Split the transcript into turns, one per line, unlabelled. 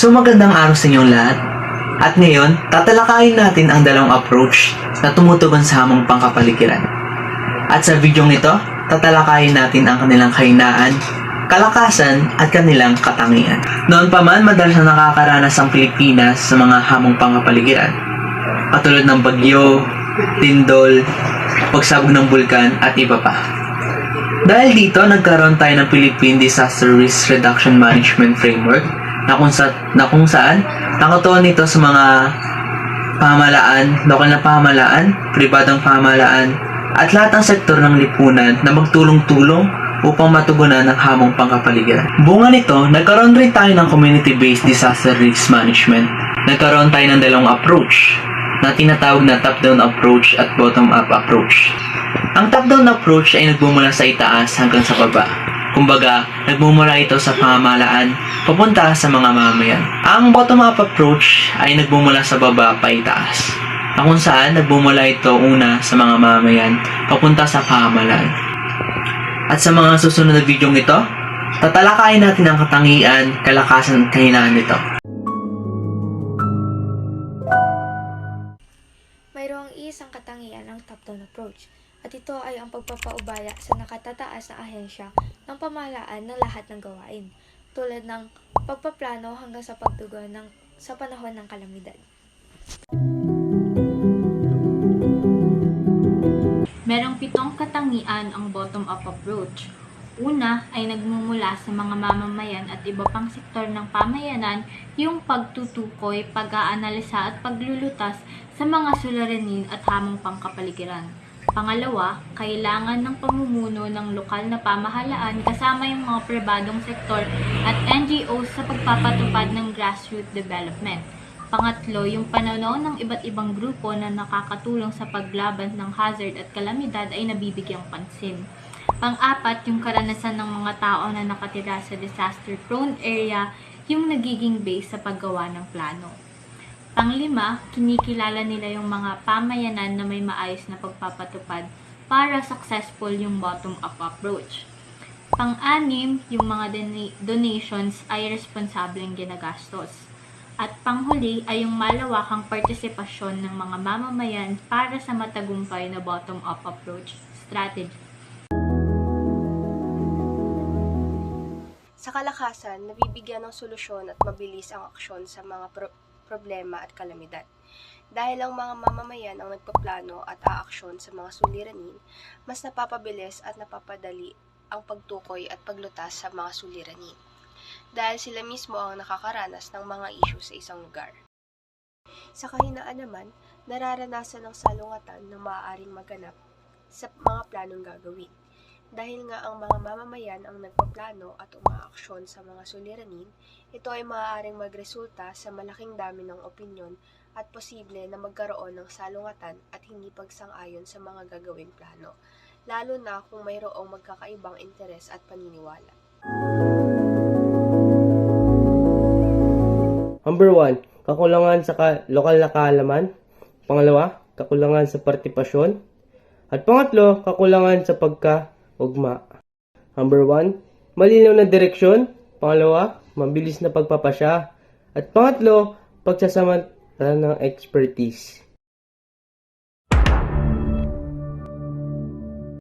So magandang araw sa inyong lahat. At ngayon, tatalakayin natin ang dalawang approach na tumutugon sa hamong pangkapaligiran. At sa videong ito, tatalakayin natin ang kanilang kahinaan, kalakasan at kanilang katangian. Noon pa man, madalas na nakakaranas ang Pilipinas sa mga hamong pangkapaligiran, katulad ng bagyo, lindol, pagsabog ng bulkan at iba pa. Dahil dito, nagkaroon tayo ng Philippine Disaster Risk Reduction Management Framework na kung saan nakatuon nito sa mga pamahalaan, lokal na pamahalaan, pribadong pamahalaan, at lahat ng sektor ng lipunan na magtulong-tulong upang matugunan ang hamong pangkapaligiran. Bunga nito, nagkaroon rin tayo ng Community-Based Disaster Risk Management. Nagkaroon tayo ng dalawang approach na tinatawag na top-down approach at bottom-up approach. Ang top-down approach ay nagmumula sa itaas hanggang sa baba. Kumbaga, nagmumula ito sa pamahalaan papunta sa mga mamamayan. Ang bottom-up approach ay nagmumula sa baba pa itaas, na kung saan nagmumula ito una sa mga mamamayan papunta sa pamahalaan. At sa mga susunod na videong ito, tatalakayin natin ang katangian, kalakasan at kahinaan nito.
Mayroong isang katangian ng top-down approach, at ito ay ang pagpapaubaya sa nakatataas na ahensya ng pamahalaan ng lahat ng gawain, tulad ng pagpaplano hanggang sa pagtugon sa panahon ng kalamidad.
Merong 7 katangian ang bottom-up approach. Una ay nagmumula sa mga mamamayan at iba pang sektor ng pamayanan yung pagtutukoy, pag-aanalisa at paglulutas sa mga suliranin at hamong pangkapaligiran. Pangalawa, kailangan ng pamumuno ng lokal na pamahalaan kasama yung mga pribadong sektor at NGOs sa pagpapatupad ng grassroots development. Pangatlo, yung pananaw ng iba't ibang grupo na nakakatulong sa paglaban ng hazard at kalamidad ay nabibigyang pansin. Pang-apat, yung karanasan ng mga tao na nakatira sa disaster-prone area yung nagiging base sa paggawa ng plano. Pang-lima, kinikilala nila yung mga pamayanan na may maayos na pagpapatupad para successful yung bottom-up approach. Pang-anim, yung mga donations ay responsableng ginagastos. At panghuli ay yung malawakang partisipasyon ng mga mamamayan para sa matagumpay na bottom-up approach strategy.
Sa kalakasan, nabibigyan ng solusyon at mabilis ang aksyon sa mga problema at kalamidad. Dahil ang mga mamamayan ang nagpaplano at aaksyon sa mga suliranin, mas napapabilis at napapadali ang pagtukoy at paglutas sa mga suliranin. Dahil sila mismo ang nakakaranas ng mga issue sa isang lugar. Sa kahinaan naman, nararanasan ng salungatan na maaaring maganap sa mga planong gagawin. Dahil nga ang mga mamamayan ang nagpaplano at umaaksyon sa mga suliranin, ito ay maaaring magresulta sa malaking dami ng opinyon at posible na magkaroon ng salungatan at hindi pagsang-ayon sa mga gagawing plano, lalo na kung mayroong magkakaibang interes at paniniwala.
Number 1, kakulangan sa lokal na kaalaman. Pangalawa, kakulangan sa partipasyon. At pangatlo, kakulangan sa pagkaugma. Number 1, malinaw na direksyon. Pangalawa, mabilis na pagpapasya. At pangatlo, pagsasamantala ng expertise.